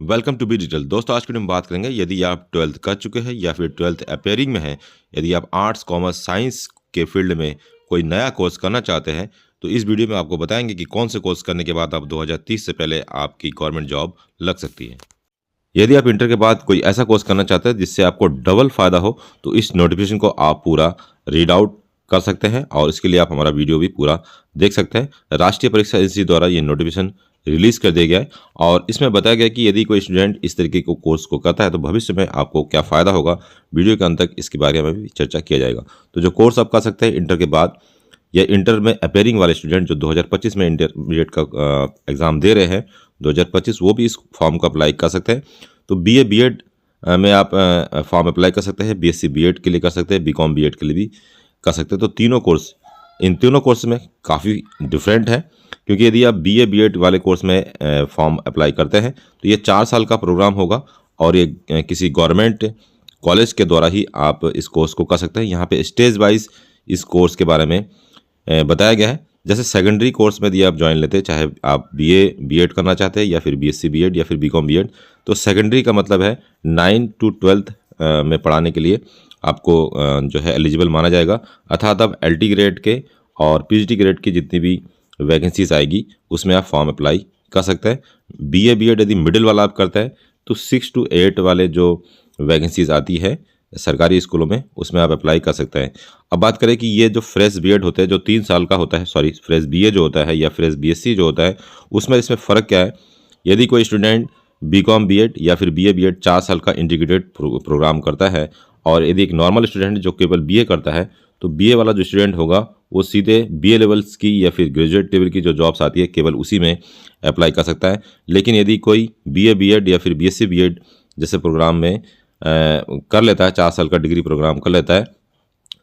Welcome to be digital. दोस्तों, आज की वीडियो में बात करेंगे यदि आप 12th कर चुके हैं या फिर 12th अपेयरिंग में हैं, यदि आप आर्ट्स कॉमर्स साइंस के फील्ड में कोई नया कोर्स करना चाहते हैं तो इस वीडियो में आपको बताएंगे कि कौन से कोर्स करने के बाद आप 2030 से पहले आपकी गवर्नमेंट जॉब लग सकती है। यदि आप इंटर के बाद कोई ऐसा कोर्स करना चाहते हैं जिससे आपको डबल फ़ायदा हो तो इस नोटिफिकेशन को आप पूरा रीड आउट कर सकते हैं और इसके लिए आप हमारा वीडियो भी पूरा देख सकते हैं। राष्ट्रीय परीक्षा एजेंसी द्वारा ये नोटिफिकेशन रिलीज़ कर दिया गया है और इसमें बताया गया कि यदि कोई स्टूडेंट इस तरीके को कोर्स को करता है तो भविष्य में आपको क्या फ़ायदा होगा। वीडियो के अंत तक इसके बारे में भी चर्चा किया जाएगा। तो जो कोर्स आप कर सकते हैं इंटर के बाद या इंटर में अपेयरिंग वाले स्टूडेंट जो 2025 में इंटरमीडिएट का एग्ज़ाम दे रहे हैं 2025, वो भी इस फॉर्म को अप्लाई कर सकते हैं। तो BA BEd में आप फॉर्म अप्लाई कर सकते हैं, BSc BEd के लिए कर सकते हैं, BCom BEd के लिए भी कर सकते हैं। तो तीनों कोर्स, इन तीनों कोर्स में काफ़ी डिफरेंट है, क्योंकि यदि आप BA BEd वाले कोर्स में फॉर्म अप्लाई करते हैं तो ये 4 साल का प्रोग्राम होगा और ये किसी गवर्नमेंट कॉलेज के द्वारा ही आप इस कोर्स को कर सकते हैं। यहाँ पे स्टेज वाइज इस कोर्स के बारे में बताया गया है। जैसे सेकेंडरी कोर्स में यदि आप ज्वाइन लेते हैं, चाहे आप BA BEd करना चाहते हैं या फिर BSc BEd या फिर BCom BEd, तो सेकेंडरी का मतलब है 9 to 12th में पढ़ाने के लिए आपको जो है एलिजिबल माना जाएगा। अर्थात आप LT ग्रेड के और PhD ग्रेड की जितनी भी वैकेंसीज आएगी उसमें आप फॉर्म अप्लाई कर सकते हैं। BA BEd यदि मिडिल वाला आप करते हैं तो 6 to 8 वाले जो वैकेंसीज आती है सरकारी स्कूलों में उसमें आप अप्लाई कर सकते हैं। अब बात करें कि ये जो फ्रेश BEd होते हैं जो 3 साल का होता है, फ्रेश BA जो होता है या फ्रेश BSc जो होता है, उसमें इसमें फ़र्क क्या है। यदि कोई स्टूडेंट BCom BEd या फिर BA BEd 4 साल का इंटीग्रेटेड प्रोग्राम करता है और यदि एक नॉर्मल स्टूडेंट जो केवल BA करता है तो BA वाला जो स्टूडेंट होगा वो सीधे BA लेवल्स की या फिर ग्रेजुएट लेवल की जो जॉब्स आती है केवल उसी में अप्लाई कर सकता है। लेकिन यदि कोई BA BEd या फिर BSc BEd जैसे प्रोग्राम में कर लेता है, 4 साल का डिग्री प्रोग्राम कर लेता है,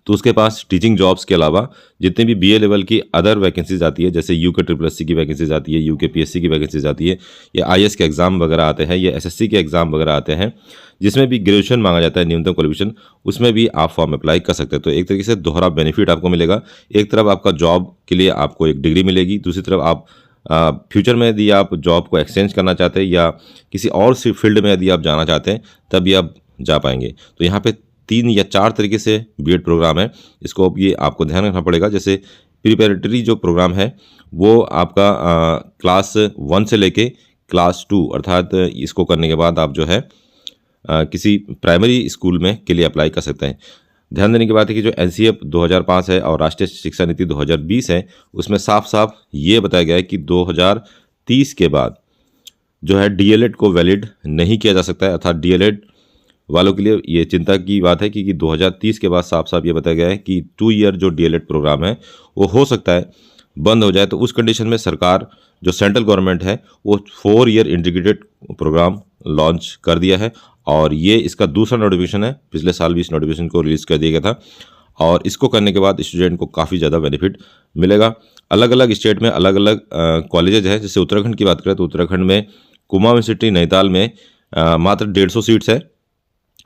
तो उसके पास टीचिंग जॉब्स के अलावा जितनी भी BA लेवल की अदर वैकेंसीज आती है, जैसे UK SSC की वैकेंसीज आती है, UK PSC की वैकेंसीज आती है, या IAS के एग्ज़ाम वगैरह आते हैं, या SSC के एग्ज़ाम वगैरह आते हैं जिसमें भी ग्रेजुएशन मांगा जाता है, न्यूनतम क्वालिफिकेशन, उसमें भी आप फॉर्म अप्लाई कर सकते हैं। तो एक तरीके से दोहरा बेनिफिट आपको मिलेगा। एक तरफ आपका जॉब के लिए आपको एक डिग्री मिलेगी, दूसरी तरफ आप फ्यूचर में यदि आप जॉब को एक्सचेंज करना चाहते हैं या किसी और फील्ड में यदि आप जाना चाहते हैं तभी आप जा पाएंगे। तो यहाँ पे 3 या 4 तरीके से BEd प्रोग्राम है, इसको अब ये आपको ध्यान रखना पड़ेगा। जैसे प्रिपरेटरी जो प्रोग्राम है वो आपका क्लास 1 से लेके क्लास 2, अर्थात इसको करने के बाद आप जो है किसी प्राइमरी स्कूल में के लिए अप्लाई कर सकते हैं। ध्यान देने की बात है कि जो NCF 2005 है और राष्ट्रीय शिक्षा नीति 2020 है, उसमें साफ साफ ये बताया गया है कि 2030 के बाद जो है DLED को वैलिड नहीं किया जा सकता है। अर्थात DLED वालों के लिए ये चिंता की बात है कि 2030 के बाद साफ साफ ये बताया गया है कि 2 ईयर जो DLED प्रोग्राम है वो हो सकता है बंद हो जाए। तो उस कंडीशन में सरकार जो सेंट्रल गवर्नमेंट है वो 4 ईयर इंटीग्रेटेड प्रोग्राम लॉन्च कर दिया है और ये इसका दूसरा नोटिफिकेशन है। पिछले साल भी इस नोटिफिकेशन को रिलीज़ कर दिया गया था और इसको करने के बाद स्टूडेंट को काफ़ी ज़्यादा बेनिफिट मिलेगा। अलग अलग स्टेट में अलग अलग कॉलेजेज हैं। जैसे उत्तराखंड की बात करें तो उत्तराखंड में कुमाऊं यूनिवर्सिटी नैनीताल में मात्र 150 सीट्स है,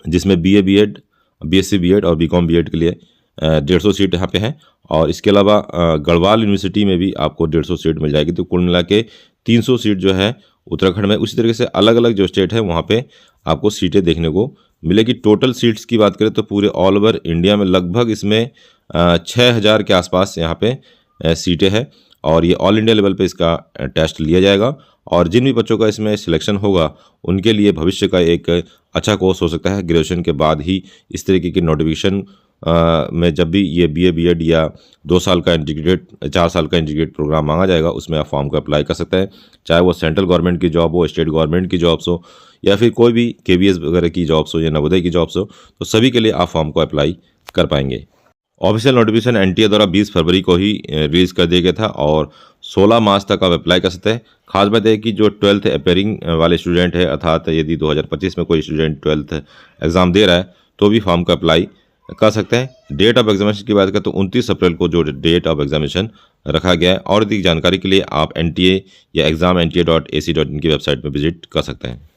जिसमें BA BEd, BSc BEd और BCom BEd के लिए 150 सीट यहाँ पे हैं। और इसके अलावा गढ़वाल यूनिवर्सिटी में भी आपको 150 सीट मिल जाएगी। तो कुल मिला के 300 सीट जो है उत्तराखंड में। उसी तरीके से अलग अलग जो स्टेट है वहाँ पे आपको सीटें देखने को मिलेगी। टोटल सीट्स की बात करें तो पूरे ऑल ओवर इंडिया में लगभग इसमें 6000 के आसपास यहाँ पे सीटें हैं और ये ऑल इंडिया लेवल पे इसका टेस्ट लिया जाएगा। और जिन भी बच्चों का इसमें सिलेक्शन होगा उनके लिए भविष्य का एक अच्छा कोर्स हो सकता है। ग्रेजुएशन के बाद ही इस तरीके की नोटिफिकेशन में जब भी ये BA BEd या 2 साल का इंटीग्रेटेड 4 साल का इंटीग्रेटेड प्रोग्राम मांगा जाएगा उसमें आप फॉर्म को अप्लाई कर सकते हैं। चाहे वो सेंट्रल गवर्नमेंट की जॉब हो, स्टेट गवर्नमेंट की जॉब्स हो या फिर कोई भी KVS वगैरह की जॉब्स हो या नवोदय की जॉब्स हो, तो सभी के लिए आप फॉर्म को अप्लाई कर पाएंगे। ऑफिशियल नोटिफिकेशन NTA द्वारा 20 फरवरी को ही रिलीज़ कर दिया गया था और 16 मार्च तक आप अप्लाई कर सकते हैं। खास बात है कि जो 12th अपेयरिंग वाले स्टूडेंट है, अर्थात यदि 2025 में कोई स्टूडेंट 12th एग्ज़ाम दे रहा है तो भी फॉर्म को अप्लाई कर सकते हैं। डेट ऑफ एग्जामिनेशन की बात करें तो 29 अप्रैल को जो डेट ऑफ एग्जामिनेशन रखा गया है। और अधिक जानकारी के लिए आप NTA या exam.nta.ac.in की वेबसाइट पर विजिट कर सकते हैं।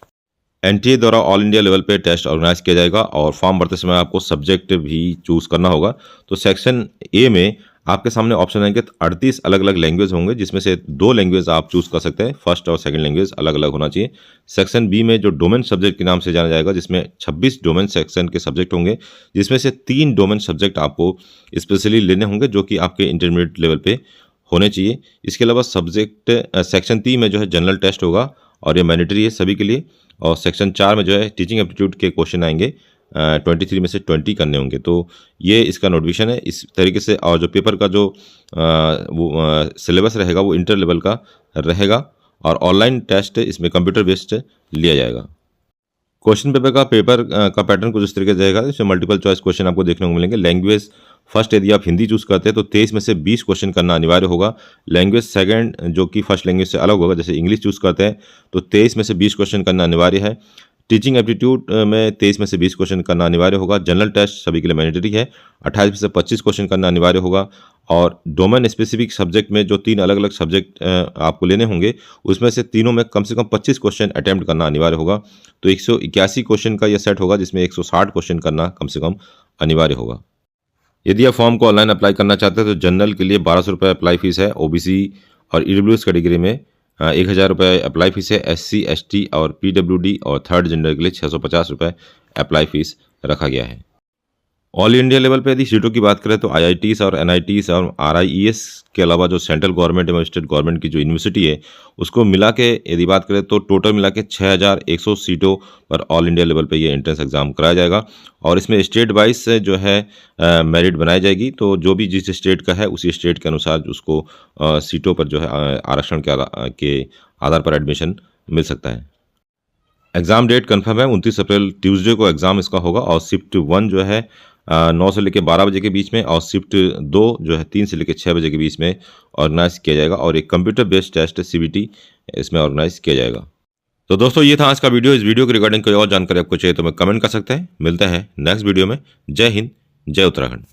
NTA द्वारा ऑल इंडिया लेवल पे टेस्ट ऑर्गेनाइज किया जाएगा और फॉर्म भरते समय आपको सब्जेक्ट भी चूज़ करना होगा। तो सेक्शन A में आपके सामने ऑप्शन आएंगे 38 अलग अलग लैंग्वेज होंगे, जिसमें से 2 लैंग्वेज आप चूज़ कर सकते हैं। फर्स्ट और सेकंड लैंग्वेज अलग अलग होना चाहिए। सेक्शन बी में जो डोमेन सब्जेक्ट के नाम से जाना जाएगा, जिसमें 26 डोमेन सेक्शन के सब्जेक्ट होंगे, जिसमें से 3 डोमेन सब्जेक्ट आपको स्पेशली लेने होंगे जो कि आपके इंटरमीडिएट लेवल पे होने चाहिए। इसके अलावा सब्जेक्ट सेक्शन 3 में जो है जनरल टेस्ट होगा और ये मैंडेटरी है सभी के लिए। और सेक्शन 4 में जो है टीचिंग एप्टीट्यूड के क्वेश्चन आएंगे, 23 में से 20 करने होंगे। तो ये इसका नोटिफिकेशन है इस तरीके से। और जो पेपर का जो वो सिलेबस रहेगा वो इंटर लेवल का रहेगा और ऑनलाइन टेस्ट इसमें कंप्यूटर बेस्ड लिया जाएगा। क्वेश्चन पेपर का पैटर्न कुछ इस तरीके से रहेगा। इसमें मल्टीपल चॉइस क्वेश्चन आपको देखने को मिलेंगे। लैंग्वेज फर्स्ट यदि आप हिंदी चूज़ करते हैं तो 23 में से 20 क्वेश्चन करना अनिवार्य होगा। लैंग्वेज सेकंड जो कि फर्स्ट लैंग्वेज से अलग होगा, जैसे इंग्लिश चूज़ करते हैं तो 23 में से 20 क्वेश्चन करना अनिवार्य है। टीचिंग एप्टीट्यूड में 23 में से 20 क्वेश्चन करना अनिवार्य होगा। जनरल टेस्ट सभी के लिए मैंडेटरी है, 28 में से 25 क्वेश्चन करना अनिवार्य होगा। और डोमेन स्पेसिफिक सब्जेक्ट में जो 3 अलग अलग सब्जेक्ट आपको लेने होंगे, उसमें से तीनों में कम से कम 25 क्वेश्चन अटैम्प्ट करना अनिवार्य होगा। तो 181 क्वेश्चन का यह सेट होगा, जिसमें 160 क्वेश्चन करना कम से कम अनिवार्य होगा। यदि आप फॉर्म को ऑनलाइन अप्लाई करना चाहते हैं तो जनरल के लिए 1200 रुपये अप्लाई फीस है। ओबीसी और ईडब्ल्यूएस कैटेगरी में 1000 रुपये अप्लाई फीस है। SC ST और PWD और थर्ड जेंडर के लिए 650 रुपये अप्लाई फीस रखा गया है। ऑल इंडिया लेवल पे यदि सीटों की बात करें तो IITs और NITs और RIES के अलावा जो सेंट्रल गवर्नमेंट एवं स्टेट गवर्नमेंट की जो यूनिवर्सिटी है उसको मिला के यदि बात करें तो टोटल मिला के 6100 सीटों पर ऑल इंडिया लेवल पे ये एंट्रेंस एग्जाम कराया जाएगा। और इसमें स्टेट वाइज से जो है मेरिट बनाई जाएगी। तो जो भी जिस स्टेट का है उसी स्टेट के अनुसार उसको सीटों पर जो है आरक्षण के आधार पर एडमिशन मिल सकता है। एग्ज़ाम डेट कन्फर्म है, 29 अप्रैल ट्यूसडे को एग्ज़ाम इसका होगा। और शिफ्ट 1 जो है 9 से लेकर 12 बजे के बीच में, और शिफ्ट 2 जो है 3 से लेकर 6 बजे के बीच में ऑर्गेनाइज किया जाएगा। और एक कंप्यूटर बेस्ड टेस्ट CBT इसमें ऑर्गेनाइज किया जाएगा। तो दोस्तों ये था आज का वीडियो। इस वीडियो के रिगार्डिंग कोई और जानकारी आपको चाहिए तो मैं कमेंट कर सकते हैं। मिलते हैं नेक्स्ट वीडियो में। जय हिंद, जय उत्तराखंड।